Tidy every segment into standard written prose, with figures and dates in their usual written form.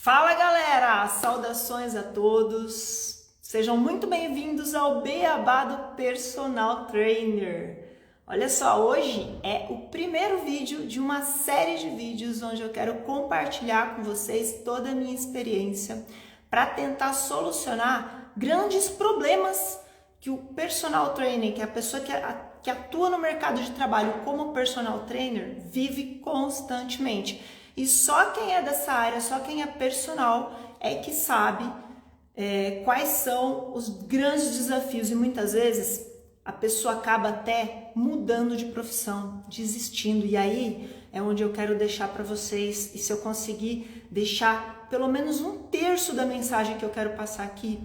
Fala galera, saudações a todos, sejam muito bem-vindos ao Beabá do Personal Trainer. Olha só, hoje é o primeiro vídeo de uma série de vídeos onde eu quero compartilhar com vocês toda a minha experiência para tentar solucionar grandes problemas que o personal trainer, que é a pessoa que atua no mercado de trabalho como personal trainer, vive constantemente. E só quem é dessa área, só quem é personal é que sabe quais são os grandes desafios. E muitas vezes a pessoa acaba até mudando de profissão, desistindo. E aí é onde eu quero deixar para vocês, e se eu conseguir deixar pelo menos um terço da mensagem que eu quero passar aqui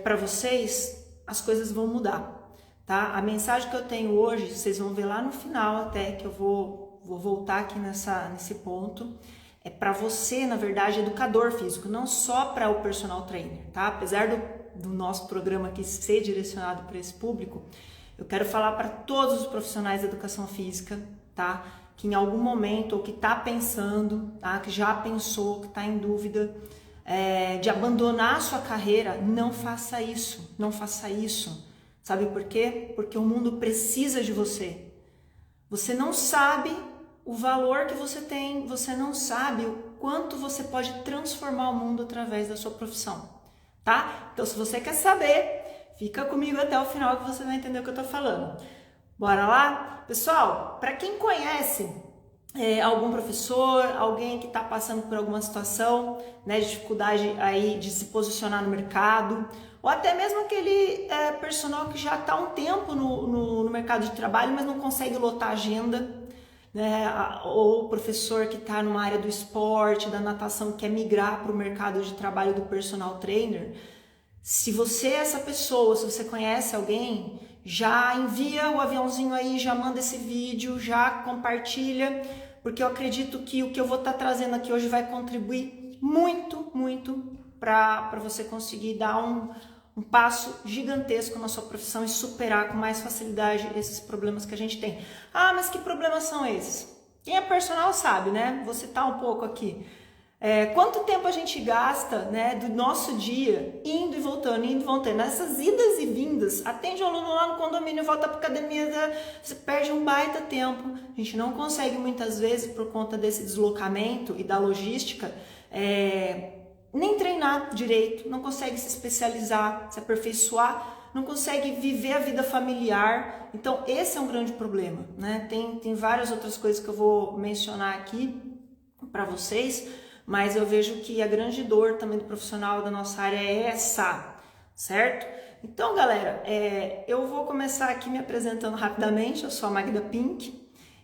para vocês, as coisas vão mudar, tá? A mensagem que eu tenho hoje, vocês vão ver lá no final até, que eu vou voltar aqui nesse ponto, é para você, na verdade, educador físico, não só para o personal trainer, tá? Apesar do nosso programa aqui ser direcionado para esse público, eu quero falar para todos os profissionais da educação física, tá? Que em algum momento, ou que está pensando, tá? Que já pensou, que está em dúvida de abandonar a sua carreira, não faça isso, não faça isso. Sabe por quê? Porque o mundo precisa de você. Você não sabe o valor que você tem, você não sabe o quanto você pode transformar o mundo através da sua profissão, tá? Então, se você quer saber, fica comigo até o final que você vai entender o que eu tô falando. Bora lá? Pessoal, para quem conhece algum professor, alguém que está passando por alguma situação, né, de dificuldade aí de se posicionar no mercado, ou até mesmo aquele personal que já está há um tempo no mercado de trabalho, mas não consegue lotar a agenda, né? Ou professor que está numa área do esporte, da natação, que quer migrar para o mercado de trabalho do personal trainer. Se você é essa pessoa, se você conhece alguém, já envia o aviãozinho aí, já manda esse vídeo, já compartilha, porque eu acredito que o que eu vou estar trazendo aqui hoje vai contribuir muito, muito para você conseguir dar um passo gigantesco na sua profissão e superar com mais facilidade esses problemas que a gente tem. Ah, mas que problemas são esses? Quem é personal sabe, né? Vou citar um pouco aqui. Quanto tempo a gente gasta, né, do nosso dia indo e voltando, nessas idas e vindas, atende o aluno lá no condomínio, volta para academia, você perde um baita tempo. A gente não consegue muitas vezes, por conta desse deslocamento e da logística, nem treinar direito, não consegue se especializar, se aperfeiçoar, não consegue viver a vida familiar. Então esse é um grande problema, né? Tem várias outras coisas que eu vou mencionar aqui para vocês, mas eu vejo que a grande dor também do profissional da nossa área é essa, certo? Então, galera, eu vou começar aqui me apresentando rapidamente. Eu sou a Magda Pink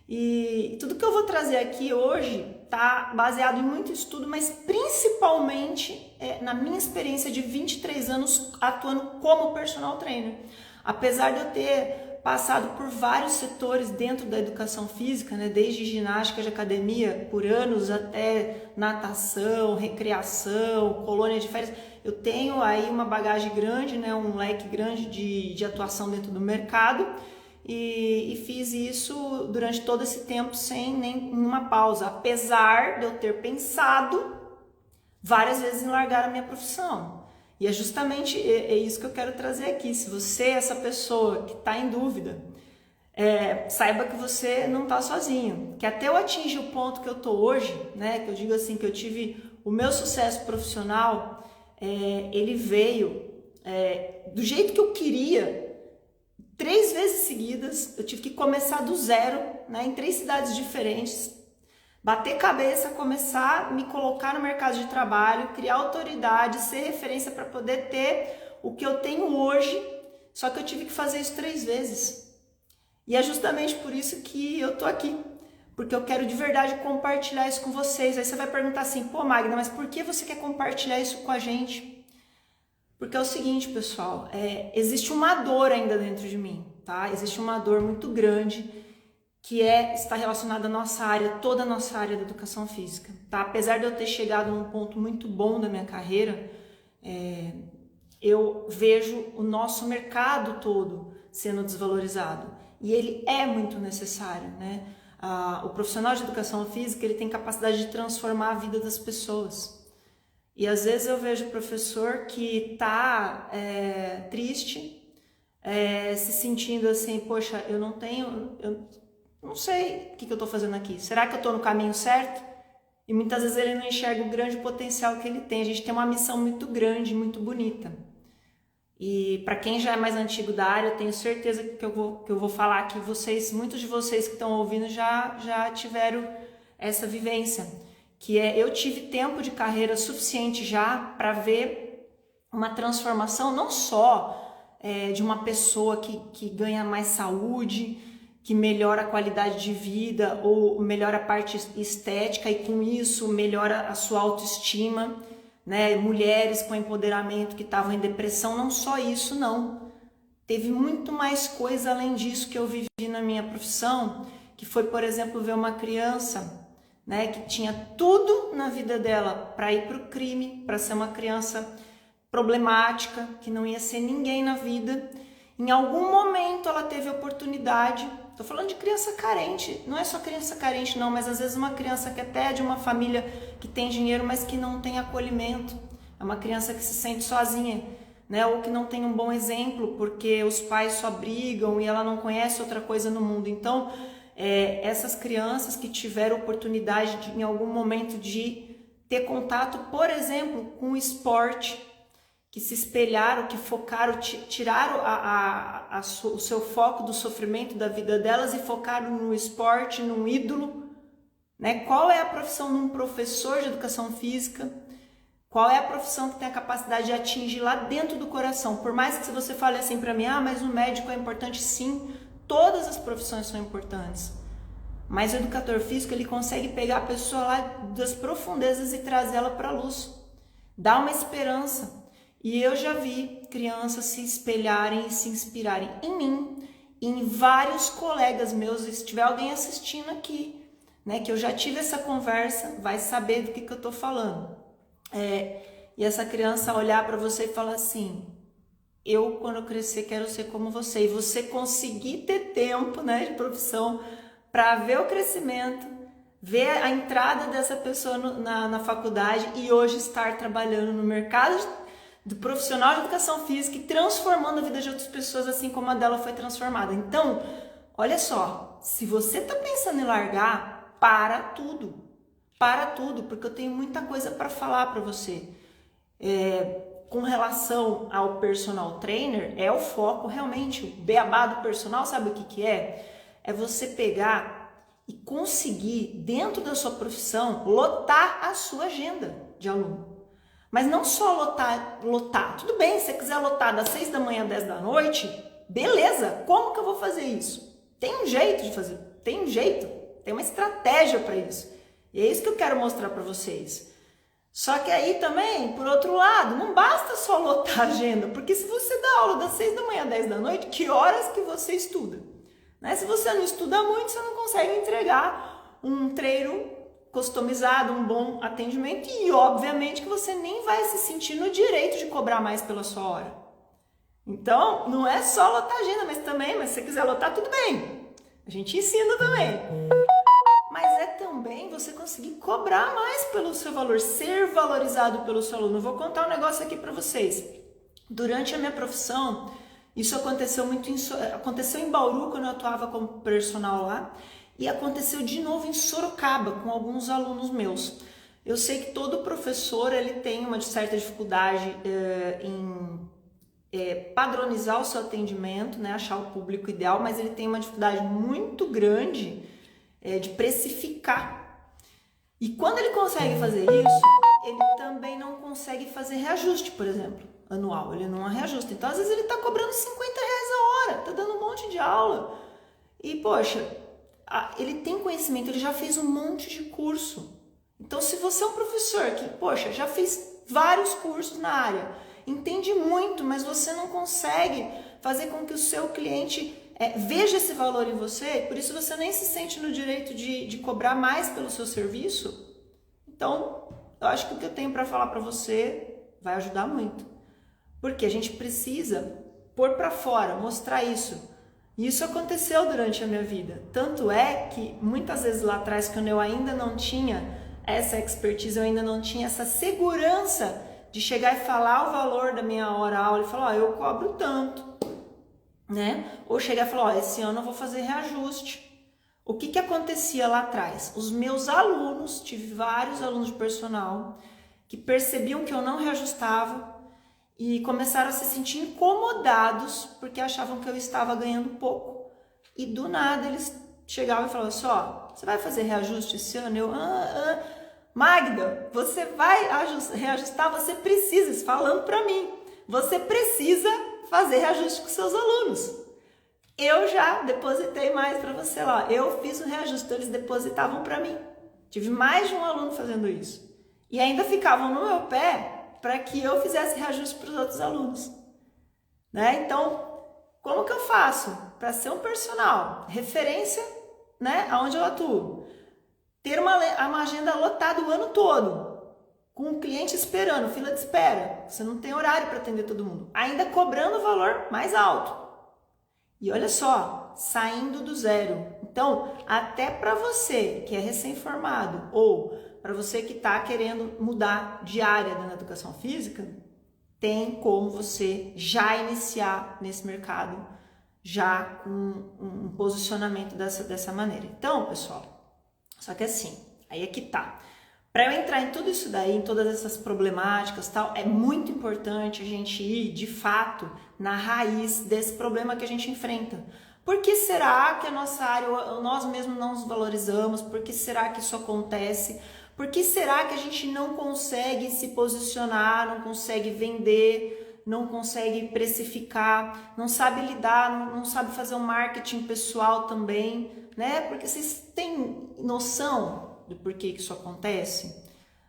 e tudo que eu vou trazer aqui hoje tá baseado em muito estudo, mas principalmente na minha experiência de 23 anos atuando como personal trainer. Apesar de eu ter passado por vários setores dentro da educação física, né, desde ginástica de academia por anos até natação, recreação, colônia de férias, eu tenho aí uma bagagem grande, né, um leque grande de atuação dentro do mercado e fiz isso durante todo esse tempo sem nenhuma pausa, apesar de eu ter pensado várias vezes em largar a minha profissão. E é justamente isso que eu quero trazer aqui. Se você é essa pessoa que está em dúvida, saiba que você não está sozinho. Que até eu atingir o ponto que eu estou hoje, né, que eu digo assim, que eu tive o meu sucesso profissional, ele veio do jeito que eu queria, 3 vezes seguidas. Eu tive que começar do zero, né, em 3 cidades diferentes, bater cabeça, começar a me colocar no mercado de trabalho, criar autoridade, ser referência para poder ter o que eu tenho hoje, só que eu tive que fazer isso 3 vezes. E é justamente por isso que eu tô aqui, porque eu quero de verdade compartilhar isso com vocês. Aí você vai perguntar assim, pô Magda, mas por que você quer compartilhar isso com a gente? Porque é o seguinte, pessoal, existe uma dor ainda dentro de mim, tá? Existe uma dor muito grande que está relacionada à nossa área, toda a nossa área da educação física, tá? Apesar de eu ter chegado num ponto muito bom da minha carreira, eu vejo o nosso mercado todo sendo desvalorizado, e ele é muito necessário, né? O profissional de educação física, ele tem capacidade de transformar a vida das pessoas. E às vezes eu vejo professor que tá triste, se sentindo assim, poxa, eu não sei o que eu estou fazendo aqui. Será que eu estou no caminho certo? E muitas vezes ele não enxerga o grande potencial que ele tem. A gente tem uma missão muito grande, muito bonita. E para quem já é mais antigo da área, eu tenho certeza que eu vou falar que muitos de vocês que estão ouvindo já tiveram essa vivência. Que eu tive tempo de carreira suficiente já para ver uma transformação não só de uma pessoa que ganha mais saúde, que melhora a qualidade de vida ou melhora a parte estética e com isso melhora a sua autoestima, né? Mulheres com empoderamento que estavam em depressão, não só isso não. Teve muito mais coisa além disso que eu vivi na minha profissão, que foi, por exemplo, ver uma criança, né, que tinha tudo na vida dela para ir para o crime, para ser uma criança problemática, que não ia ser ninguém na vida. Em algum momento ela teve a oportunidade, estou falando de criança carente, não é só criança carente não, mas às vezes uma criança que até é de uma família que tem dinheiro, mas que não tem acolhimento, é uma criança que se sente sozinha, né, ou que não tem um bom exemplo, porque os pais só brigam e ela não conhece outra coisa no mundo. Então, essas crianças que tiveram oportunidade em algum momento de ter contato, por exemplo, com o esporte, que se espelharam, que focaram, tiraram o seu foco do sofrimento da vida delas e focaram no esporte, num ídolo, né? Qual é a profissão de um professor de educação física? Qual é a profissão que tem a capacidade de atingir lá dentro do coração? Por mais que você fale assim para mim, mas o médico é importante, sim, todas as profissões são importantes. Mas o educador físico, ele consegue pegar a pessoa lá das profundezas e trazer ela para a luz. Dá uma esperança. E eu já vi crianças se espelharem e se inspirarem em mim, em vários colegas meus. E se tiver alguém assistindo aqui, né, que eu já tive essa conversa, vai saber do que eu estou falando. E essa criança olhar para você e falar assim, eu quando eu crescer quero ser como você. E você conseguir ter tempo, né, de profissão para ver o crescimento, ver a entrada dessa pessoa na faculdade e hoje estar trabalhando no mercado do profissional de educação física e transformando a vida de outras pessoas assim como a dela foi transformada. Então, olha só, se você está pensando em largar, para tudo, porque eu tenho muita coisa para falar para você. Com relação ao personal trainer, é o foco realmente, o beabá do personal, sabe o que é? É você pegar e conseguir, dentro da sua profissão, lotar a sua agenda de aluno. Mas não só lotar. Tudo bem, se você quiser lotar das 6 da manhã às 10 da noite, beleza, como que eu vou fazer isso? Tem um jeito de fazer, tem uma estratégia para isso. E é isso que eu quero mostrar para vocês. Só que aí também, por outro lado, não basta só lotar a agenda, porque se você dá aula das 6 da manhã às 10 da noite, que horas que você estuda? Né? Se você não estuda muito, você não consegue entregar um treino customizado, um bom atendimento e obviamente que você nem vai se sentir no direito de cobrar mais pela sua hora. Então, não é só lotar a agenda, mas se você quiser lotar, tudo bem. A gente ensina também. Mas é também você conseguir cobrar mais pelo seu valor, ser valorizado pelo seu aluno. Eu vou contar um negócio aqui para vocês. Durante a minha profissão, isso aconteceu em Bauru, quando eu atuava como personal lá, e aconteceu de novo em Sorocaba, com alguns alunos meus. Eu sei que todo professor ele tem uma certa dificuldade em padronizar o seu atendimento, né, achar o público ideal, mas ele tem uma dificuldade muito grande de precificar. E quando ele consegue fazer isso, ele também não consegue fazer reajuste, por exemplo, anual. Ele não reajusta. Então, às vezes, ele está cobrando R$50 a hora, está dando um monte de aula. E, poxa, ele tem conhecimento, ele já fez um monte de curso. Então, se você é um professor que, poxa, já fez vários cursos na área, entende muito, mas você não consegue fazer com que o seu cliente veja esse valor em você, por isso você nem se sente no direito de cobrar mais pelo seu serviço, então eu acho que o que eu tenho para falar para você vai ajudar muito. Porque a gente precisa pôr para fora, mostrar isso. E isso aconteceu durante a minha vida. Tanto é que muitas vezes lá atrás, quando eu ainda não tinha essa expertise, eu ainda não tinha essa segurança de chegar e falar o valor da minha hora-aula e falar, ó, eu cobro tanto, né? Ou chegar e falar, ó, esse ano eu vou fazer reajuste. O que acontecia lá atrás? Os meus alunos, tive vários alunos de personal que percebiam que eu não reajustava e começaram a se sentir incomodados porque achavam que eu estava ganhando pouco. E do nada eles chegavam e falavam assim, ó, você vai fazer reajuste esse ano? Eu, Magda, você vai reajustar, você precisa, falando para mim, você precisa fazer reajuste com seus alunos. Eu já depositei mais para você lá, eu fiz o reajuste, então eles depositavam para mim. Tive mais de um aluno fazendo isso. E ainda ficavam no meu pé para que eu fizesse reajuste para os outros alunos. Né? Então, como que eu faço para ser um personal referência, né, aonde eu atuo? Ter uma agenda lotada o ano todo, com um cliente esperando, fila de espera. Você não tem horário para atender todo mundo. Ainda cobrando o valor mais alto. E olha só, saindo do zero. Então, até para você que é recém-formado ou para você que está querendo mudar de área na educação física, tem como você já iniciar nesse mercado, já com um posicionamento dessa maneira. Então, pessoal, só que assim, aí é que tá. Para eu entrar em tudo isso daí, em todas essas problemáticas e tal, é muito importante a gente ir, de fato, na raiz desse problema que a gente enfrenta. Por que será que a nossa área, nós mesmos não nos valorizamos? Por que será que isso acontece? Por que será que a gente não consegue se posicionar, não consegue vender, não consegue precificar, não sabe lidar, não sabe fazer um marketing pessoal também, né? Porque vocês têm noção do porquê que isso acontece?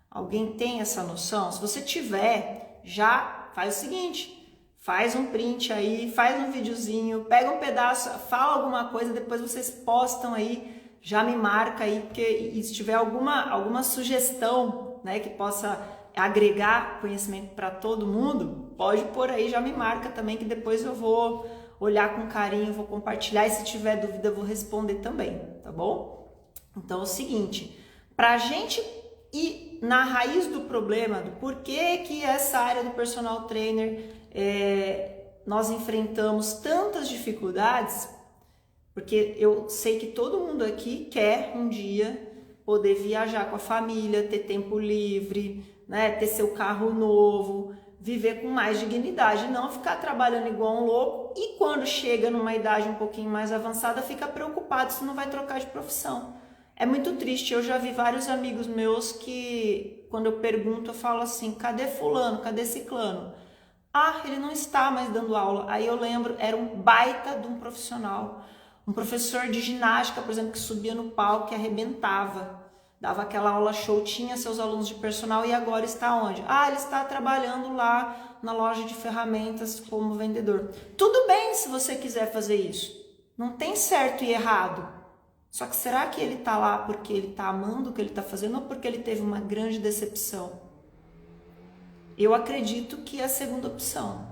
Alguém tem essa noção? Se você tiver, já faz o seguinte, faz um print aí, faz um videozinho, pega um pedaço, fala alguma coisa, depois vocês postam aí, já me marca aí, porque e se tiver alguma sugestão, né, que possa agregar conhecimento para todo mundo, pode pôr aí, já me marca também, que depois eu vou olhar com carinho, vou compartilhar, e se tiver dúvida eu vou responder também, tá bom? Então é o seguinte, para a gente ir na raiz do problema, do porquê que essa área do personal trainer nós enfrentamos tantas dificuldades, porque eu sei que todo mundo aqui quer um dia poder viajar com a família, ter tempo livre, né, ter seu carro novo, viver com mais dignidade, não ficar trabalhando igual um louco e quando chega numa idade um pouquinho mais avançada fica preocupado se não vai trocar de profissão. É muito triste, eu já vi vários amigos meus que quando eu pergunto eu falo assim, cadê fulano, cadê ciclano? Ah, ele não está mais dando aula. Aí eu lembro, era um baita de um profissional, um professor de ginástica, por exemplo, que subia no palco e arrebentava, dava aquela aula show, tinha seus alunos de personal e agora está onde? Ah, ele está trabalhando lá na loja de ferramentas como vendedor. Tudo bem se você quiser fazer isso, não tem certo e errado. Só que será que ele está lá porque ele está amando o que ele está fazendo ou porque ele teve uma grande decepção? Eu acredito que é a segunda opção.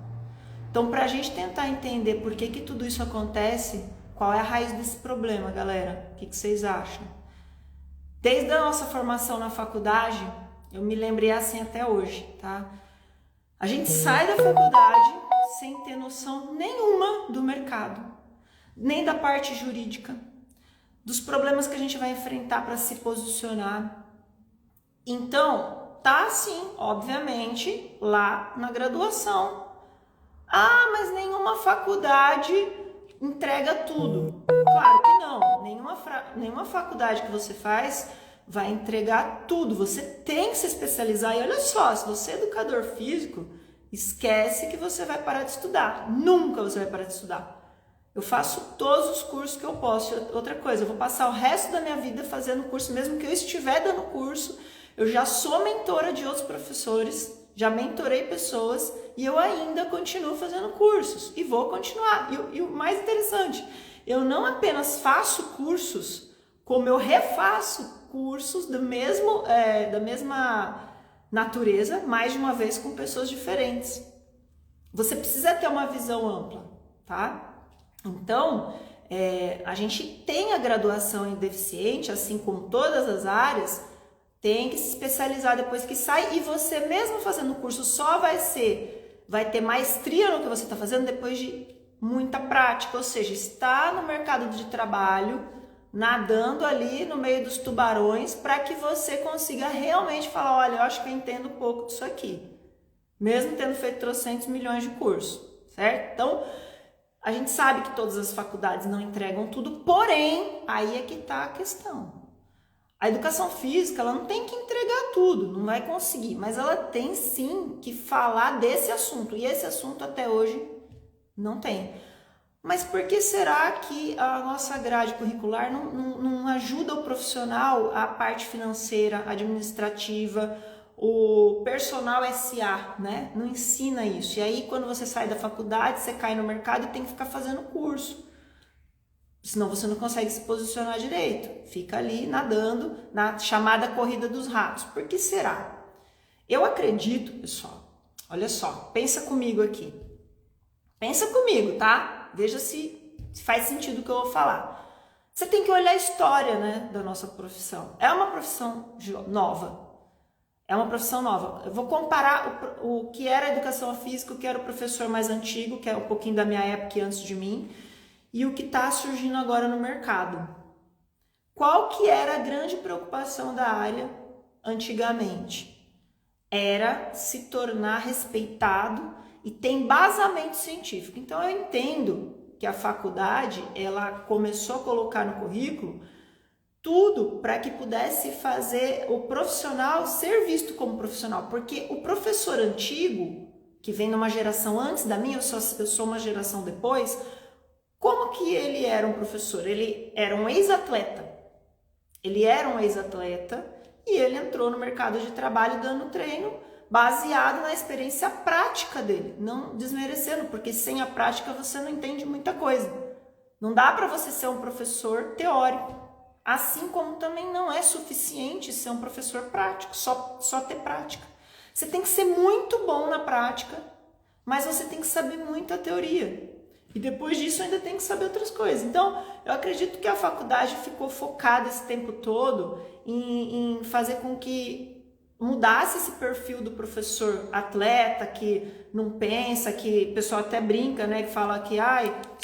Então, para a gente tentar entender por que tudo isso acontece, qual é a raiz desse problema, galera? O que vocês acham? Desde a nossa formação na faculdade, eu me lembrei assim até hoje, tá? A gente sai da faculdade sem ter noção nenhuma do mercado, nem da parte jurídica, dos problemas que a gente vai enfrentar para se posicionar. Então, tá assim, obviamente, lá na graduação. Ah, mas nenhuma faculdade entrega tudo. Claro que não. Nenhuma faculdade que você faz vai entregar tudo. Você tem que se especializar. E olha só, se você é educador físico, esquece que você vai parar de estudar. Nunca você vai parar de estudar. Eu faço todos os cursos que eu posso. Outra coisa, eu vou passar o resto da minha vida fazendo curso, mesmo que eu estiver dando curso. Eu já sou mentora de outros professores, já mentorei pessoas e eu ainda continuo fazendo cursos e vou continuar. E o mais interessante, eu não apenas faço cursos, como eu refaço cursos da mesma natureza, mais de uma vez com pessoas diferentes. Você precisa ter uma visão ampla, tá? Então, a gente tem a graduação em deficiente, assim como todas as áreas, tem que se especializar depois que sai, e você mesmo fazendo o curso só vai ter maestria no que você está fazendo depois de muita prática, ou seja, está no mercado de trabalho, nadando ali no meio dos tubarões, para que você consiga realmente falar, olha, eu acho que eu entendo um pouco disso aqui, mesmo tendo feito trocentos milhões de cursos, certo? Então, a gente sabe que todas as faculdades não entregam tudo, porém, aí é que está a questão. A educação física, ela não tem que entregar tudo, não vai conseguir, mas ela tem sim que falar desse assunto, e esse assunto até hoje não tem. Mas por que será que a nossa grade curricular não ajuda o profissional, a parte financeira, administrativa, o personal SA, né? Não ensina isso. E aí, quando você sai da faculdade, você cai no mercado e tem que ficar fazendo curso. Senão você não consegue se posicionar direito. Fica ali nadando na chamada corrida dos ratos. Por que será? Eu acredito, pessoal, olha só, pensa comigo aqui. Pensa comigo, tá? Veja se faz sentido o que eu vou falar. Você tem que olhar a história, né, da nossa profissão. É uma profissão nova. É uma profissão nova. Eu vou comparar o que era a educação física, o que era o professor mais antigo, que é um pouquinho da minha época e antes de mim, e o que está surgindo agora no mercado. Qual que era a grande preocupação da área antigamente? Era se tornar respeitado e ter embasamento científico. Então eu entendo que a faculdade, ela começou a colocar no currículo tudo para que pudesse fazer o profissional ser visto como profissional, porque o professor antigo, que vem numa geração antes da minha, eu sou uma geração depois, como que ele era um professor? Ele era um ex-atleta. Ele era um ex-atleta e ele entrou no mercado de trabalho dando treino baseado na experiência prática dele, não desmerecendo, porque sem a prática você não entende muita coisa. Não dá para você ser um professor teórico, assim como também não é suficiente ser um professor prático, só ter prática. Você tem que ser muito bom na prática, mas você tem que saber muito a teoria. E depois disso ainda tem que saber outras coisas. Então, eu acredito que a faculdade ficou focada esse tempo todo em fazer com que mudasse esse perfil do professor atleta, que não pensa, que o pessoal até brinca, né? Que fala que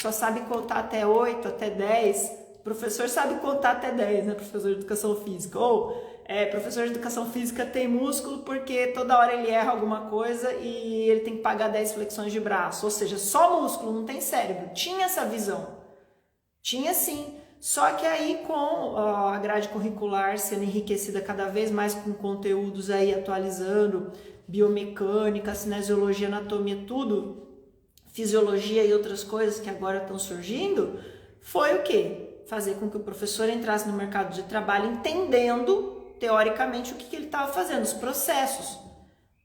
só sabe contar até 8, até 10. O professor sabe contar até 10, né? Professor de educação física. Ou professor de educação física tem músculo porque toda hora ele erra alguma coisa e ele tem que pagar 10 flexões de braço. Ou seja, só músculo, não tem cérebro. Tinha essa visão. Tinha sim. Só que aí com a grade curricular sendo enriquecida cada vez mais com conteúdos aí atualizando, biomecânica, cinesiologia, anatomia, tudo, fisiologia e outras coisas que agora estão surgindo, foi o quê? Fazer com que o professor entrasse no mercado de trabalho entendendo teoricamente o que ele estava fazendo, os processos.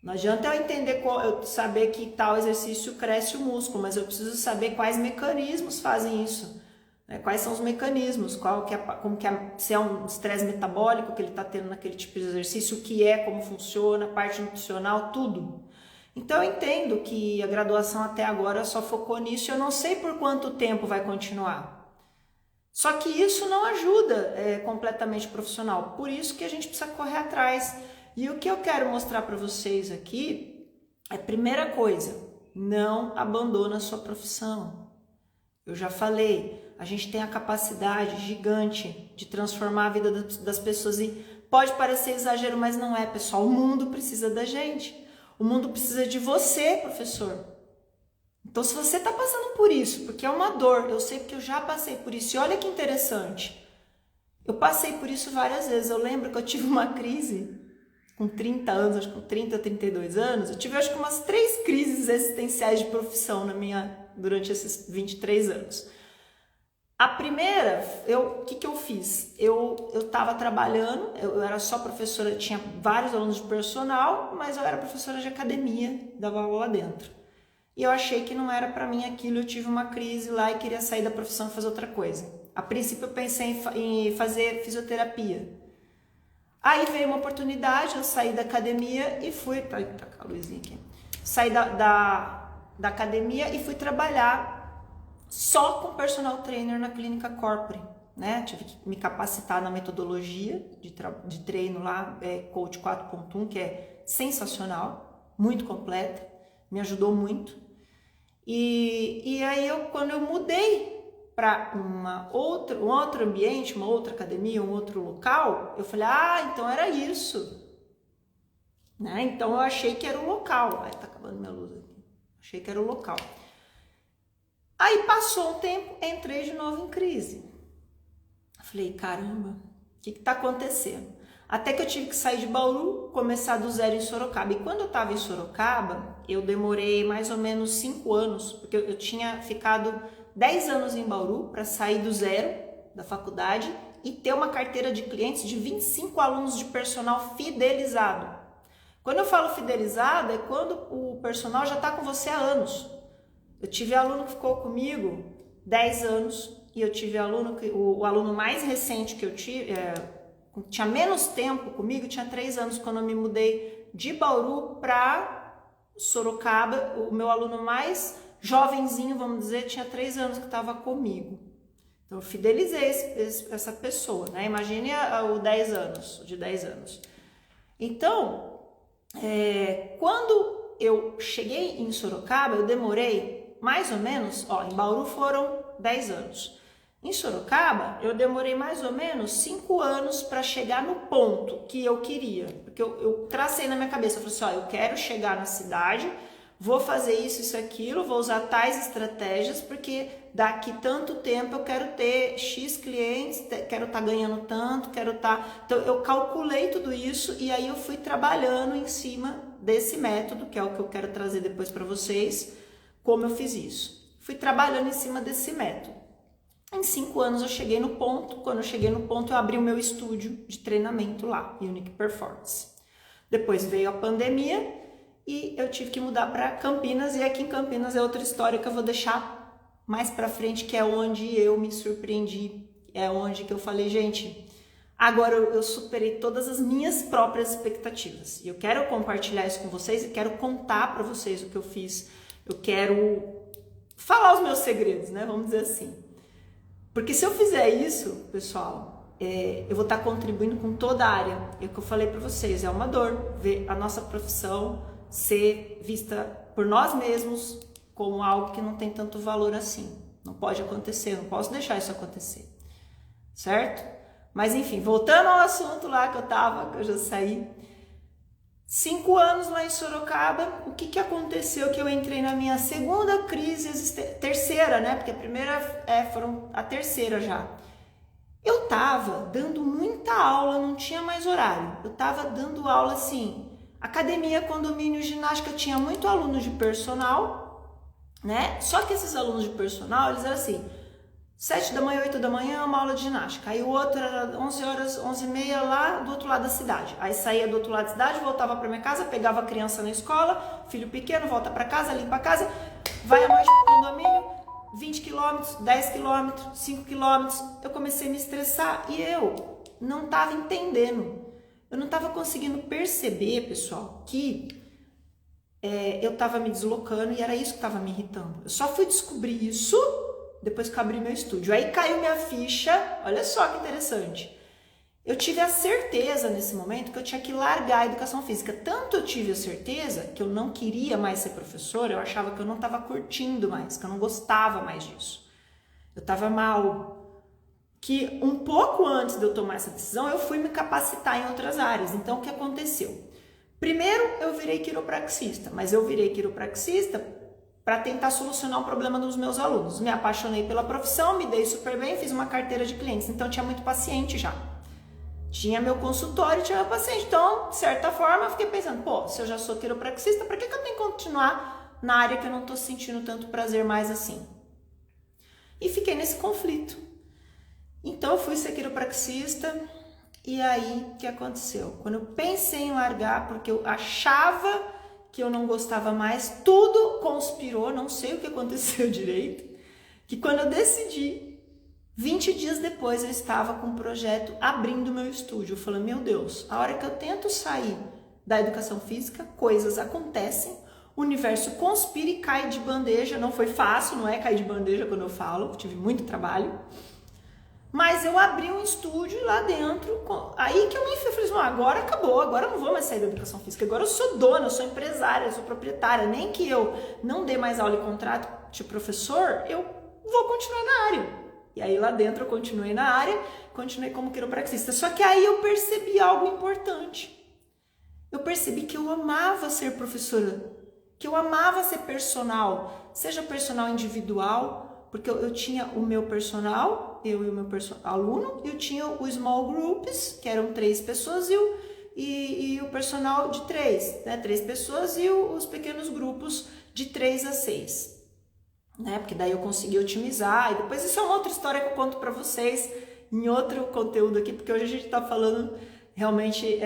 Não adianta eu entender, eu saber que tal exercício cresce o músculo, mas eu preciso saber quais mecanismos fazem isso. Quais são os mecanismos, se é um estresse metabólico que ele está tendo naquele tipo de exercício, o que como funciona, parte nutricional, tudo. Então eu entendo que a graduação até agora só focou nisso, eu não sei por quanto tempo vai continuar. Só que isso não ajuda completamente o profissional, por isso que a gente precisa correr atrás. E o que eu quero mostrar para vocês aqui é, primeira coisa, não abandona a sua profissão. Eu já falei, a gente tem a capacidade gigante de transformar a vida das pessoas e pode parecer exagero, mas não é, pessoal. O mundo precisa da gente. O mundo precisa de você, professor. Então, se você está passando por isso, porque é uma dor, eu sei porque eu já passei por isso. E olha que interessante, eu passei por isso várias vezes. Eu lembro que eu tive uma crise com 30 anos, acho que com 30, 32 anos. Eu tive, acho que umas 3 crises existenciais de profissão durante esses 23 anos. A primeira, o que eu fiz? Eu estava trabalhando, eu era só professora, tinha vários alunos de personal, mas eu era professora de academia, dava aula lá dentro. E eu achei que não era para mim aquilo, eu tive uma crise lá e queria sair da profissão e fazer outra coisa. A princípio eu pensei em fazer fisioterapia. Aí veio uma oportunidade, eu saí da academia e fui... Tá com a luzinha aqui. Saí da academia e fui trabalhar só com personal trainer na clínica Corpore. né? Tive que me capacitar na metodologia de treino lá, Coach 4.1, que é sensacional, muito completa, me ajudou muito. E aí, quando eu mudei para um outro ambiente, uma outra academia, um outro local, eu falei, então era isso. Né? Então eu achei que era o local. Ai, tá acabando minha luz aqui. Achei que era o local. Aí passou um tempo, entrei de novo em crise. Falei, caramba, o que tá acontecendo? Até que eu tive que sair de Bauru, começar do zero em Sorocaba. E quando eu tava em Sorocaba, eu demorei mais ou menos 5 anos, porque eu tinha ficado 10 anos em Bauru para sair do zero da faculdade e ter uma carteira de clientes de 25 alunos de personal fidelizado. Quando eu falo fidelizado, é quando o personal já está com você há anos. Eu tive aluno que ficou comigo 10 anos e eu tive aluno que o aluno mais recente que eu tive, tinha menos tempo comigo, tinha 3 anos quando eu me mudei de Bauru para Sorocaba. O meu aluno mais jovenzinho, vamos dizer, tinha 3 anos que estava comigo. Então eu fidelizei essa pessoa, né? Imagine o 10 anos, de 10 anos. Então, quando eu cheguei em Sorocaba, eu demorei mais ou menos, em Bauru foram 10 anos. Em Sorocaba, eu demorei mais ou menos 5 anos para chegar no ponto que eu queria. Porque eu tracei na minha cabeça, eu falei assim, eu quero chegar na cidade, vou fazer isso, aquilo, vou usar tais estratégias, porque daqui tanto tempo eu quero ter X clientes, quero estar ganhando tanto, Então eu calculei tudo isso e aí eu fui trabalhando em cima desse método, que é o que eu quero trazer depois para vocês, como eu fiz isso. Fui trabalhando em cima desse método. Em 5 anos eu cheguei no ponto, quando eu cheguei no ponto eu abri o meu estúdio de treinamento lá, Unique Performance. Depois veio a pandemia e eu tive que mudar para Campinas, e aqui em Campinas é outra história que eu vou deixar mais para frente, que é onde eu me surpreendi, é onde que eu falei, gente, agora eu superei todas as minhas próprias expectativas, e eu quero compartilhar isso com vocês e quero contar para vocês o que eu fiz, eu quero falar os meus segredos, né, vamos dizer assim. Porque se eu fizer isso, pessoal, eu vou estar contribuindo com toda a área. É o que eu falei para vocês, é uma dor ver a nossa profissão ser vista por nós mesmos como algo que não tem tanto valor assim. Não pode acontecer, não posso deixar isso acontecer, certo? Mas enfim, voltando ao assunto lá que eu já saí. 5 anos lá em Sorocaba, o que aconteceu? Que eu entrei na minha segunda crise, terceira, né? Porque a primeira foram a terceira já. Eu tava dando muita aula, não tinha mais horário. Eu tava dando aula assim, academia, condomínio, ginástica, tinha muito aluno de personal, né? Só que esses alunos de personal, eles eram assim, 7 da manhã, 8 da manhã, uma aula de ginástica. Aí o outro era 11 horas, 11h30 lá do outro lado da cidade. Aí saía do outro lado da cidade, voltava para minha casa, pegava a criança na escola, filho pequeno, volta para casa, limpa a casa, vai à noite pro condomínio, 20 quilômetros, 10 quilômetros, 5 quilômetros. Eu comecei a me estressar e eu não estava entendendo. Eu não estava conseguindo perceber, pessoal, que eu estava me deslocando e era isso que estava me irritando. Eu só fui descobrir isso depois que eu abri meu estúdio. Aí caiu minha ficha, olha só que interessante. Eu tive a certeza nesse momento que eu tinha que largar a educação física. Tanto eu tive a certeza que eu não queria mais ser professora, eu achava que eu não estava curtindo mais, que eu não gostava mais disso. Eu estava mal. Que um pouco antes de eu tomar essa decisão, eu fui me capacitar em outras áreas. Então, o que aconteceu? Primeiro, eu virei quiropraxista, mas eu virei quiropraxista para tentar solucionar o problema dos meus alunos. Me apaixonei pela profissão, me dei super bem, fiz uma carteira de clientes, então tinha muito paciente já. Tinha meu consultório, tinha meu paciente, então, de certa forma, eu fiquei pensando, se eu já sou quiropraxista, para que eu tenho que continuar na área que eu não estou sentindo tanto prazer mais assim? E fiquei nesse conflito. Então, eu fui ser quiropraxista, e aí, o que aconteceu? Quando eu pensei em largar, porque eu achava que eu não gostava mais, tudo conspirou, não sei o que aconteceu direito, que quando eu decidi, 20 dias depois eu estava com um projeto abrindo meu estúdio. Eu falei, meu Deus, a hora que eu tento sair da educação física, coisas acontecem, o universo conspira e cai de bandeja. Não foi fácil, não é cair de bandeja quando eu falo, tive muito trabalho. Mas eu abri um estúdio lá dentro, aí que eu me falei assim, agora acabou, agora eu não vou mais sair da educação física, agora eu sou dona, eu sou empresária, eu sou proprietária, nem que eu não dê mais aula e contrato de professor, eu vou continuar na área. E aí lá dentro eu continuei na área, continuei como quiropraxista. Só que aí eu percebi algo importante. Eu percebi que eu amava ser professora, que eu amava ser personal, seja personal individual, porque eu tinha o meu personal, eu e o meu aluno, e eu tinha o small groups, que eram 3 pessoas, e o personal de 3, né? 3 pessoas e os pequenos grupos de 3 a 6. Né? Porque daí eu consegui otimizar, e depois isso é uma outra história que eu conto para vocês em outro conteúdo aqui, porque hoje a gente está falando realmente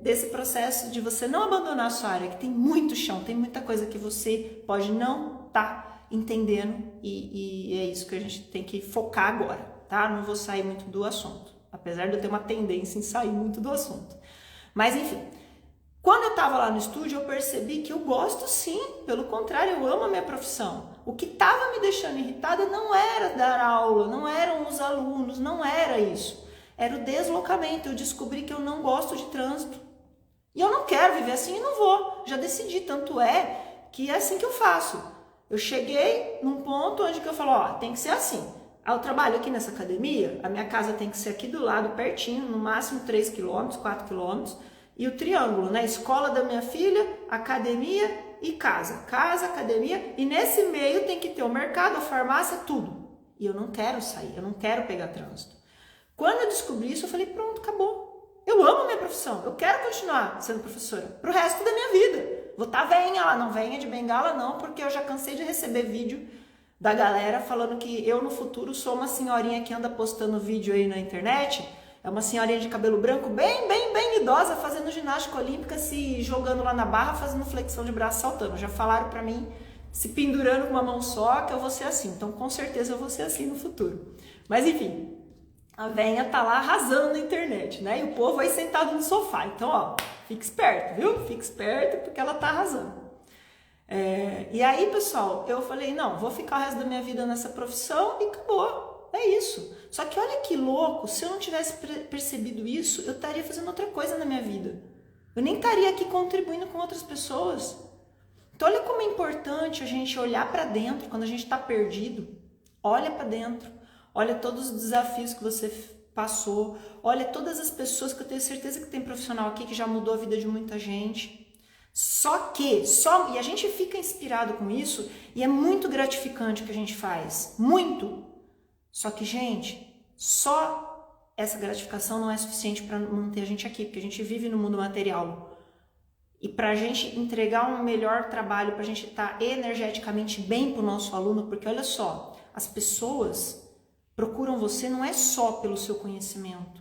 desse processo de você não abandonar a sua área, que tem muito chão, tem muita coisa que você pode não estar entendendo, e é isso que a gente tem que focar agora, tá? Não vou sair muito do assunto, apesar de eu ter uma tendência em sair muito do assunto. Mas enfim, quando eu estava lá no estúdio, eu percebi que eu gosto sim, pelo contrário, eu amo a minha profissão. O que estava me deixando irritada não era dar aula, não eram os alunos, não era isso. Era o deslocamento. Eu descobri que eu não gosto de trânsito. E eu não quero viver assim e não vou. Já decidi, tanto é que é assim que eu faço. Eu cheguei num ponto onde que eu falo, ó, tem que ser assim. Eu trabalho aqui nessa academia, a minha casa tem que ser aqui do lado, pertinho, no máximo 3 km, 4 km. E o triângulo, né? Escola da minha filha, academia e casa. Casa, academia, e nesse meio tem que ter o mercado, a farmácia, tudo. E eu não quero sair, eu não quero pegar trânsito. Quando eu descobri isso, eu falei, pronto, acabou. Eu amo a minha profissão, eu quero continuar sendo professora pro resto da minha vida. Vou estar veinha lá, não veinha de bengala não, porque eu já cansei de receber vídeo da galera falando que eu no futuro sou uma senhorinha que anda postando vídeo aí na internet. É uma senhorinha de cabelo branco, bem idosa, fazendo ginástica olímpica, se jogando lá na barra, fazendo flexão de braço, saltando. Já falaram pra mim, se pendurando com uma mão só, que eu vou ser assim. Então, com certeza, eu vou ser assim no futuro. Mas, enfim, a velha tá lá arrasando na internet, né? E o povo aí sentado no sofá. Então, ó, fique esperto, viu? Fique esperto, porque ela tá arrasando. E aí, pessoal, eu falei, não, vou ficar o resto da minha vida nessa profissão e acabou. É isso. Só que olha que louco, se eu não tivesse percebido isso, eu estaria fazendo outra coisa na minha vida. Eu nem estaria aqui contribuindo com outras pessoas. Então olha como é importante a gente olhar para dentro quando a gente está perdido. Olha para dentro. Olha todos os desafios que você passou. Olha todas as pessoas que eu tenho certeza que tem profissional aqui que já mudou a vida de muita gente. E a gente fica inspirado com isso e é muito gratificante o que a gente faz. Muito. Só que, gente, só essa gratificação não é suficiente para manter a gente aqui, porque a gente vive no mundo material. E para a gente entregar um melhor trabalho, para a gente estar energeticamente bem para o nosso aluno, porque olha só, as pessoas procuram você não é só pelo seu conhecimento.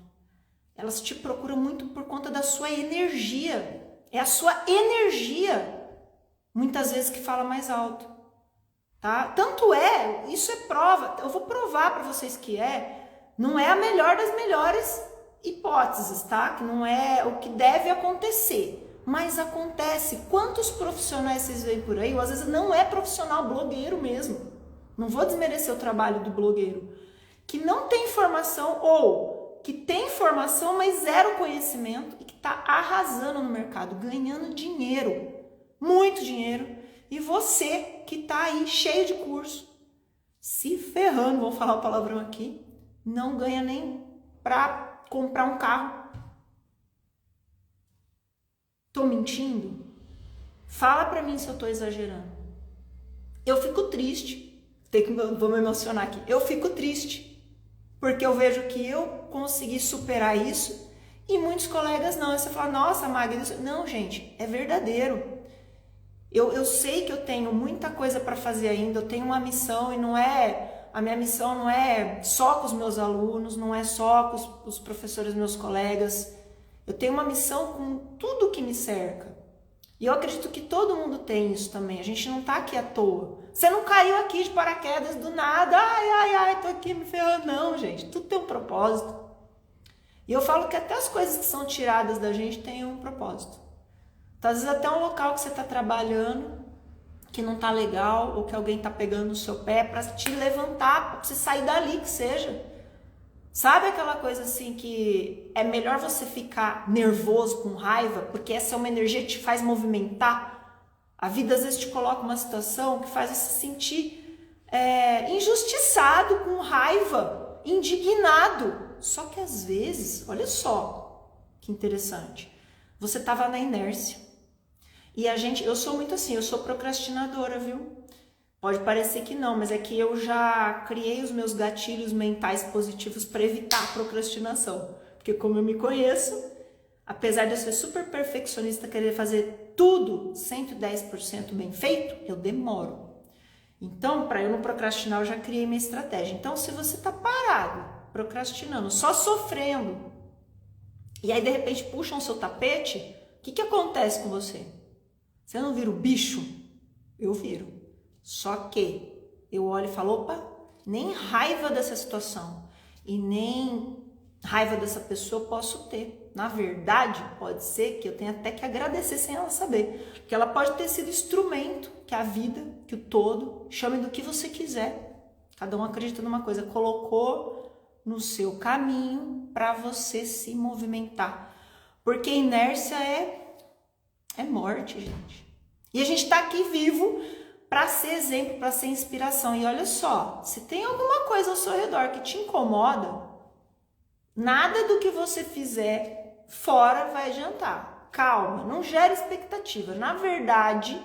Elas te procuram muito por conta da sua energia. É a sua energia, muitas vezes, que fala mais alto. Tá? Tanto é, isso é prova, eu vou provar para vocês que não é a melhor das melhores hipóteses, tá? Que não é o que deve acontecer, mas acontece. Quantos profissionais vocês veem por aí, ou às vezes não é profissional, blogueiro mesmo, não vou desmerecer o trabalho do blogueiro, que não tem formação ou que tem formação, mas zero conhecimento e que tá arrasando no mercado, ganhando dinheiro, muito dinheiro. E você que tá aí cheio de curso, se ferrando, vou falar o palavrão aqui, não ganha nem para comprar um carro. Tô mentindo? Fala pra mim se eu tô exagerando. Eu fico triste, vou me emocionar aqui, eu fico triste, porque eu vejo que eu consegui superar isso e muitos colegas não. Aí você fala, nossa, Magda, não, gente, é verdadeiro. Eu sei que eu tenho muita coisa para fazer ainda, eu tenho uma missão e a minha missão não é só com os meus alunos, não é só com os professores, meus colegas. Eu tenho uma missão com tudo que me cerca. E eu acredito que todo mundo tem isso também, a gente não tá aqui à toa. Você não caiu aqui de paraquedas do nada, tô aqui me ferrando. Não, gente, tudo tem um propósito. E eu falo que até as coisas que são tiradas da gente têm um propósito. Então, às vezes até um local que você está trabalhando, que não está legal, ou que alguém está pegando no seu pé para te levantar, para você sair dali, que seja. Sabe aquela coisa assim que é melhor você ficar nervoso, com raiva, porque essa é uma energia que te faz movimentar? A vida às vezes te coloca uma situação que faz você se sentir injustiçado, com raiva, indignado. Só que às vezes, olha só que interessante, você estava na inércia. E eu sou muito assim, eu sou procrastinadora, viu? Pode parecer que não, mas é que eu já criei os meus gatilhos mentais positivos para evitar a procrastinação. Porque como eu me conheço, apesar de eu ser super perfeccionista, querer fazer tudo 110% bem feito, eu demoro. Então, para eu não procrastinar, eu já criei minha estratégia. Então, se você está parado, procrastinando, só sofrendo, e aí de repente puxam o seu tapete, o que acontece com você? Você não vira o bicho? Eu viro. Só que eu olho e falo, opa, nem raiva dessa situação e nem raiva dessa pessoa eu posso ter. Na verdade, pode ser que eu tenha até que agradecer sem ela saber. Porque ela pode ter sido instrumento que a vida, que o todo, chame do que você quiser. Cada um acredita numa coisa, colocou no seu caminho para você se movimentar. Porque inércia é morte, gente. E a gente está aqui vivo para ser exemplo, para ser inspiração. E olha só, se tem alguma coisa ao seu redor que te incomoda, nada do que você fizer fora vai adiantar. Calma, não gera expectativa. Na verdade,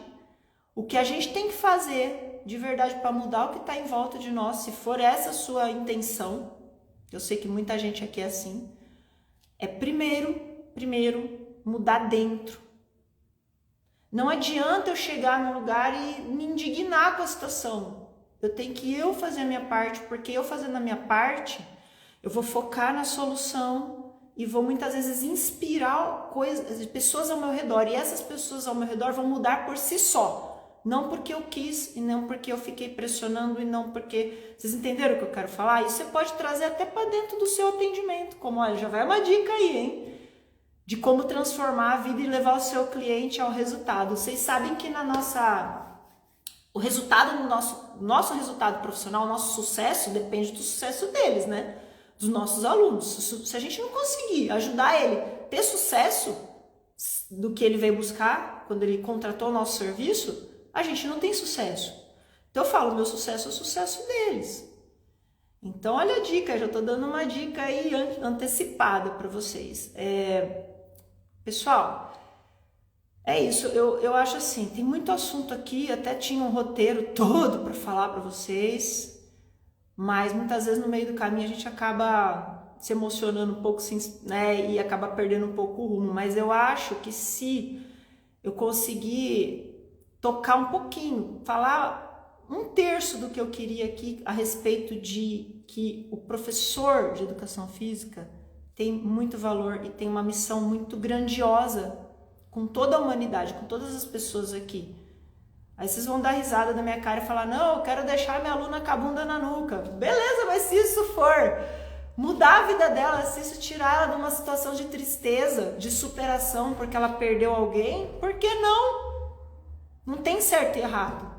o que a gente tem que fazer de verdade para mudar o que está em volta de nós, se for essa a sua intenção, eu sei que muita gente aqui é assim, é primeiro mudar dentro. Não adianta eu chegar num lugar e me indignar com a situação. Eu tenho que fazer a minha parte, porque eu fazendo a minha parte, eu vou focar na solução e vou muitas vezes inspirar pessoas ao meu redor. E essas pessoas ao meu redor vão mudar por si só. Não porque eu quis e não porque eu fiquei pressionando e não porque... Vocês entenderam o que eu quero falar? Isso você pode trazer até para dentro do seu atendimento. Como, olha, já vai uma dica aí, hein? De como transformar a vida e levar o seu cliente ao resultado. Vocês sabem que o resultado no nosso resultado profissional, o nosso sucesso depende do sucesso deles, né? Dos nossos alunos. Se a gente não conseguir ajudar ele a ter sucesso do que ele veio buscar quando ele contratou o nosso serviço, a gente não tem sucesso. Então eu falo, meu sucesso é o sucesso deles. Então olha a dica, já estou dando uma dica aí antecipada para vocês. Pessoal, é isso, eu acho assim, tem muito assunto aqui, até tinha um roteiro todo para falar para vocês, mas muitas vezes no meio do caminho a gente acaba se emocionando um pouco, né, e acaba perdendo um pouco o rumo, mas eu acho que se eu conseguir tocar um pouquinho, falar 1/3 do que eu queria aqui a respeito de que o professor de educação física tem muito valor e tem uma missão muito grandiosa com toda a humanidade, com todas as pessoas aqui. Aí vocês vão dar risada da minha cara e falar, não, eu quero deixar minha aluna com a bunda na nuca. Beleza, mas se isso for mudar a vida dela, se isso tirar ela de uma situação de tristeza, de superação, porque ela perdeu alguém, por que não? Não tem certo e errado.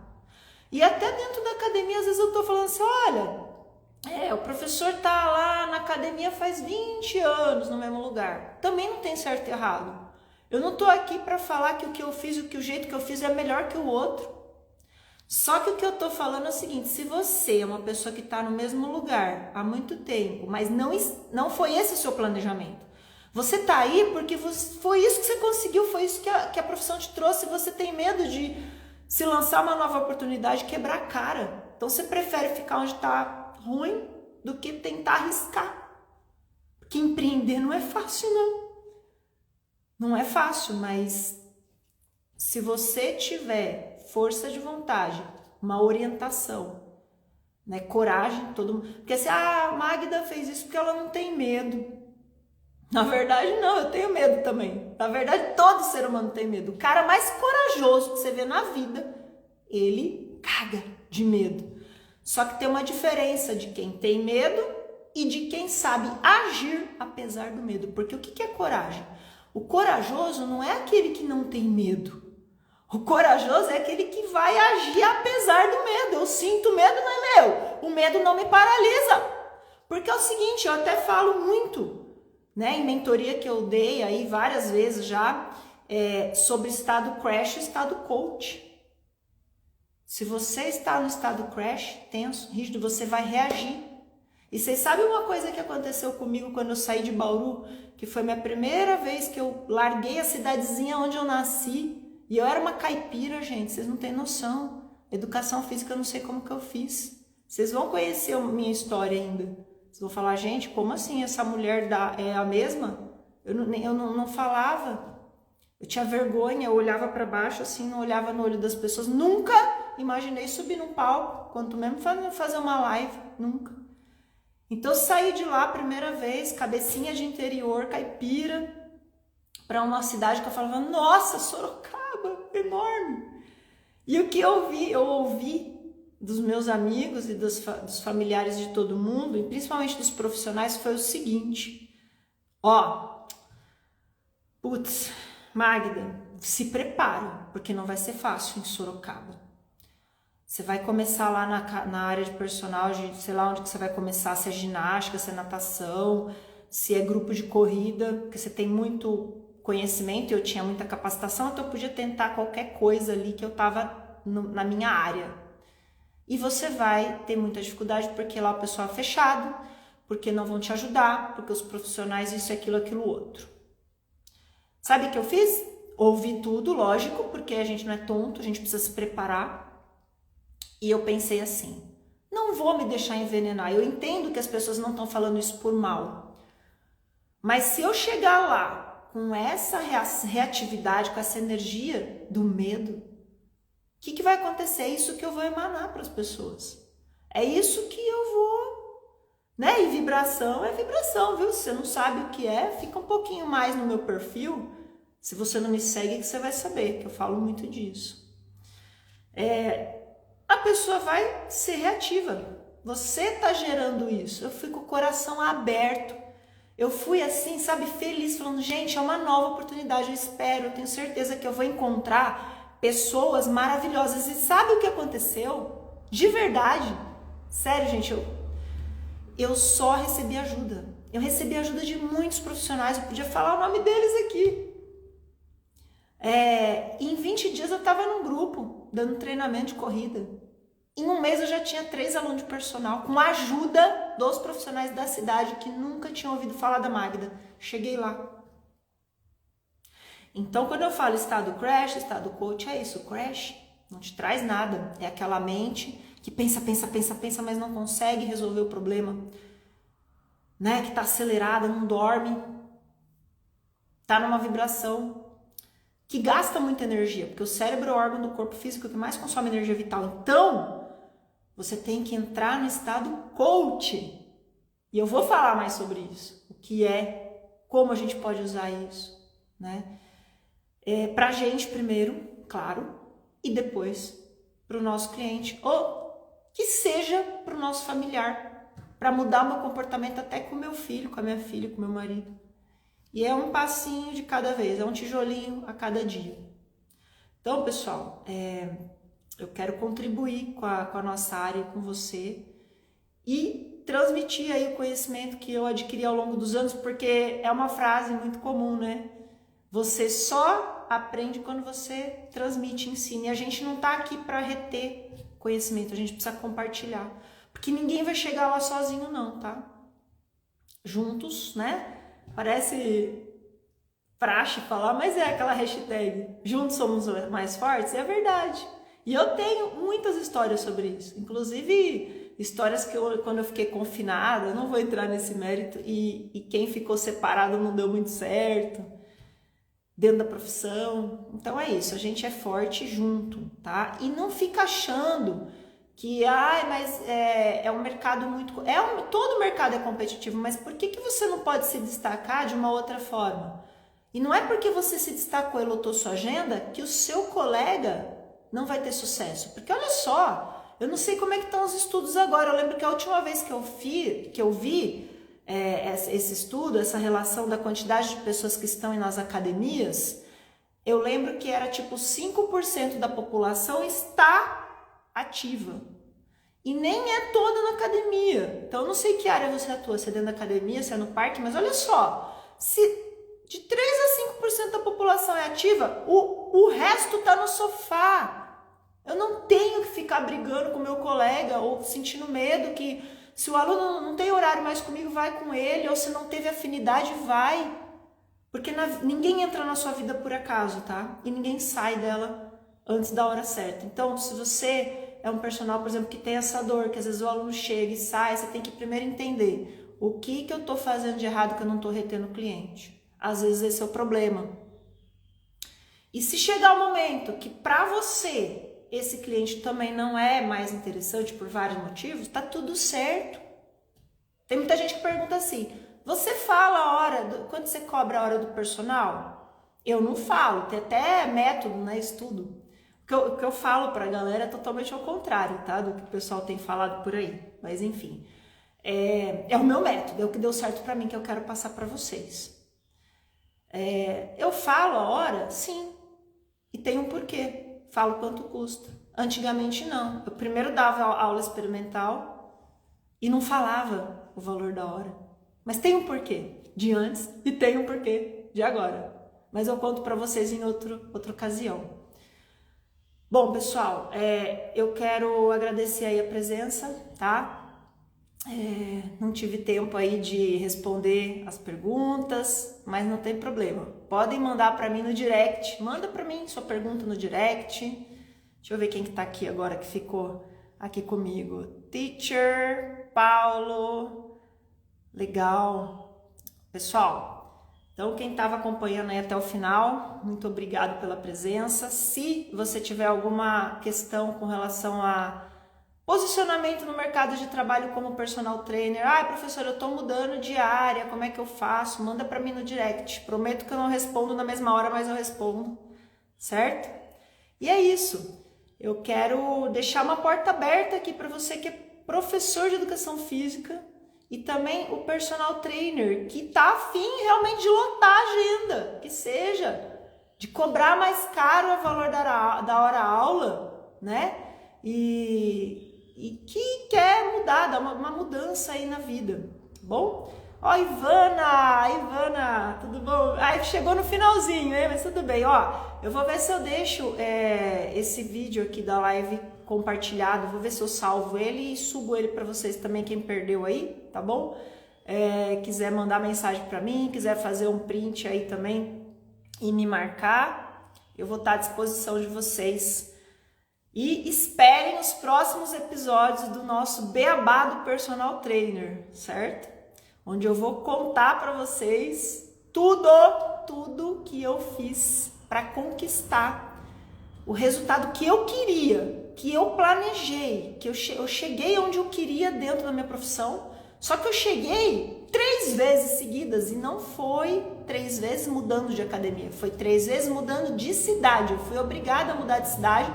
E até dentro da academia, às vezes eu tô falando assim, olha... o professor tá lá na academia faz 20 anos no mesmo lugar. Também não tem certo e errado. Eu não tô aqui para falar que o que eu fiz e o jeito que eu fiz é melhor que o outro. Só que o que eu tô falando é o seguinte, se você é uma pessoa que tá no mesmo lugar há muito tempo, mas não foi esse o seu planejamento. Você tá aí porque foi isso que você conseguiu, foi isso que a profissão te trouxe e você tem medo de se lançar uma nova oportunidade, quebrar a cara. Então você prefere ficar onde tá ruim do que tentar arriscar. Porque empreender não é fácil, não. Não é fácil, mas se você tiver força de vontade, uma orientação, né, coragem, todo mundo... Porque assim, a Magda fez isso porque ela não tem medo. Na verdade, não, eu tenho medo também. Na verdade, todo ser humano tem medo. O cara mais corajoso que você vê na vida, ele caga de medo. Só que tem uma diferença de quem tem medo e de quem sabe agir apesar do medo. Porque o que é coragem? O corajoso não é aquele que não tem medo. O corajoso é aquele que vai agir apesar do medo. Eu sinto medo, não é meu. O medo não me paralisa. Porque é o seguinte, eu até falo muito, né, em mentoria que eu dei aí várias vezes já, sobre estado crash e estado coach. Se você está no estado crash, tenso, rígido, você vai reagir. E vocês sabem uma coisa que aconteceu comigo quando eu saí de Bauru? Que foi minha primeira vez que eu larguei a cidadezinha onde eu nasci. E eu era uma caipira, gente, vocês não têm noção. Educação física eu não sei como que eu fiz. Vocês vão conhecer a minha história ainda. Vocês vão falar, gente, como assim essa mulher é a mesma? Eu não falava. Eu tinha vergonha, eu olhava para baixo assim, não olhava no olho das pessoas. Nunca imaginei subir num palco, quanto mesmo fazer uma live, nunca. Então eu saí de lá a primeira vez, cabecinha de interior, caipira, para uma cidade que eu falava, nossa, Sorocaba, enorme. E o que eu ouvi dos meus amigos e dos familiares de todo mundo, e principalmente dos profissionais, foi o seguinte, putz, Magda, se prepara, porque não vai ser fácil em Sorocaba. Você vai começar lá na área de personal, sei lá onde que você vai começar, se é ginástica, se é natação, se é grupo de corrida, porque você tem muito conhecimento, eu tinha muita capacitação, então eu podia tentar qualquer coisa ali que eu estava na minha área. E você vai ter muita dificuldade porque lá o pessoal é fechado, porque não vão te ajudar, porque os profissionais isso, aquilo, outro. Sabe o que eu fiz? Ouvi tudo, lógico, porque a gente não é tonto, a gente precisa se preparar. E eu pensei assim, não vou me deixar envenenar. Eu entendo que as pessoas não estão falando isso por mal. Mas se eu chegar lá com essa reatividade, com essa energia do medo, o que vai acontecer? É isso que eu vou emanar para as pessoas. É isso que eu vou, né? E vibração é vibração, viu? Se você não sabe o que é, fica um pouquinho mais no meu perfil. Se você não me segue, que você vai saber, que eu falo muito disso. A pessoa vai ser reativa. Você está gerando isso. Eu fui com o coração aberto. Eu fui assim, sabe, feliz, falando, gente, é uma nova oportunidade, eu tenho certeza que eu vou encontrar pessoas maravilhosas. E sabe o que aconteceu? De verdade. Sério, gente, eu só recebi ajuda. Eu recebi ajuda de muitos profissionais, eu podia falar o nome deles aqui. Em 20 dias eu estava num grupo, dando treinamento de corrida. Em um mês eu já tinha 3 alunos de personal, com a ajuda dos profissionais da cidade que nunca tinham ouvido falar da Magda. Cheguei lá. Então, quando eu falo estado crash, estado coach, é isso. Crash não te traz nada. É aquela mente que pensa, mas não consegue resolver o problema. Né? Que está acelerada, não dorme. Está numa vibração que gasta muita energia, porque o cérebro é o órgão do corpo físico que mais consome energia vital. Então, você tem que entrar no estado coach. E eu vou falar mais sobre isso. O que é, como a gente pode usar isso, né? Pra gente primeiro, claro, e depois para o nosso cliente, ou que seja para o nosso familiar, para mudar o meu comportamento até com o meu filho, com a minha filha, com o meu marido. E é um passinho de cada vez, é um tijolinho a cada dia. Então, pessoal, eu quero contribuir com a nossa área, com você, e transmitir aí o conhecimento que eu adquiri ao longo dos anos, porque é uma frase muito comum, né? Você só aprende quando você transmite, ensina. E a gente não tá aqui para reter conhecimento, a gente precisa compartilhar. Porque ninguém vai chegar lá sozinho não, tá? Juntos, né? Parece praxe falar, mas é aquela hashtag, juntos somos mais fortes, é verdade. E eu tenho muitas histórias sobre isso, inclusive histórias que quando eu fiquei confinada, eu não vou entrar nesse mérito, e quem ficou separado não deu muito certo, dentro da profissão. Então é isso, a gente é forte junto, tá? E não fica achando que, mas é um mercado muito... todo mercado é competitivo, mas por que você não pode se destacar de uma outra forma? E não é porque você se destacou e lotou sua agenda que o seu colega não vai ter sucesso. Porque olha só, eu não sei como é que estão os estudos agora. Eu lembro que a última vez que eu vi esse estudo, essa relação da quantidade de pessoas que estão nas academias, eu lembro que era tipo 5% da população está ativa. E nem é toda na academia. Então, eu não sei que área você atua, se é dentro da academia, se é no parque, mas olha só, se de 3 a 5% da população é ativa, o resto está no sofá. Eu não tenho que ficar brigando com o meu colega ou sentindo medo que se o aluno não tem horário mais comigo, vai com ele, ou se não teve afinidade, vai. Porque ninguém entra na sua vida por acaso, tá? E ninguém sai dela antes da hora certa. Então, se você é um personal, por exemplo, que tem essa dor, que às vezes o aluno chega e sai, você tem que primeiro entender o que eu tô fazendo de errado que eu não tô retendo o cliente. Às vezes esse é o problema. E se chegar o momento que para você esse cliente também não é mais interessante por vários motivos, tá tudo certo. Tem muita gente que pergunta assim, você fala a hora, quando você cobra a hora do personal? Eu não falo, tem até método, né, estudo. O que eu falo pra galera é totalmente ao contrário, tá, do que o pessoal tem falado por aí. Mas enfim, é o meu método, é o que deu certo pra mim, que eu quero passar pra vocês. Eu falo a hora? Sim. E tem um porquê. Falo quanto custa. Antigamente não. Eu primeiro dava aula experimental e não falava o valor da hora. Mas tem um porquê de antes e tem um porquê de agora. Mas eu conto para vocês em outra ocasião. Bom, pessoal, eu quero agradecer aí a presença, tá? Não tive tempo aí de responder as perguntas, mas não tem problema. Podem mandar para mim no direct. Manda para mim sua pergunta no direct. Deixa eu ver quem que tá aqui agora que ficou aqui comigo. Teacher, Paulo. Legal. Pessoal, então quem estava acompanhando aí até o final, muito obrigado pela presença. Se você tiver alguma questão com relação a posicionamento no mercado de trabalho como personal trainer. Professor, eu tô mudando de área, como é que eu faço? Manda para mim no direct. Prometo que eu não respondo na mesma hora, mas eu respondo, certo? E é isso. Eu quero deixar uma porta aberta aqui para você que é professor de educação física e também o personal trainer que tá afim realmente de lotar a agenda, que seja de cobrar mais caro o valor da hora aula, né? E que quer mudar, dar uma mudança aí na vida, tá bom? Ó, Ivana, tudo bom? Chegou no finalzinho, hein? Mas tudo bem, ó, eu vou ver se eu deixo esse vídeo aqui da live compartilhado, vou ver se eu salvo ele e subo ele para vocês também, quem perdeu aí, tá bom? Quiser mandar mensagem para mim, quiser fazer um print aí também e me marcar, eu vou estar à disposição de vocês. E esperem os próximos episódios do nosso Beabá do Personal Trainer, certo? Onde eu vou contar para vocês tudo que eu fiz para conquistar o resultado que eu queria, que eu planejei, que eu cheguei onde eu queria dentro da minha profissão, só que eu cheguei 3 vezes seguidas e não foi 3 vezes mudando de academia, foi 3 vezes mudando de cidade, eu fui obrigada a mudar de cidade.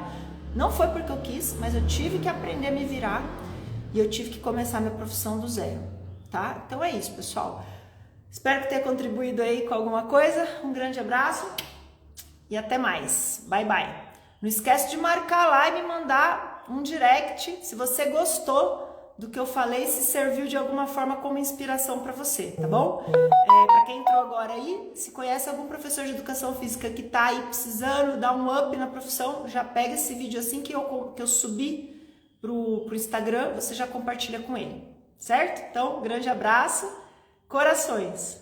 Não foi porque eu quis, mas eu tive que aprender a me virar e eu tive que começar minha profissão do zero, tá? Então é isso, pessoal. Espero que tenha contribuído aí com alguma coisa. Um grande abraço e até mais. Bye, bye. Não esquece de marcar lá e me mandar um direct se você gostou do que eu falei, se serviu de alguma forma como inspiração para você, tá bom? Para quem entrou agora aí, se conhece algum professor de educação física que tá aí precisando dar um up na profissão, já pega esse vídeo assim que eu subir pro Instagram, você já compartilha com ele, certo? Então, grande abraço, corações.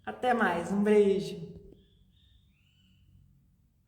Até mais, um beijo.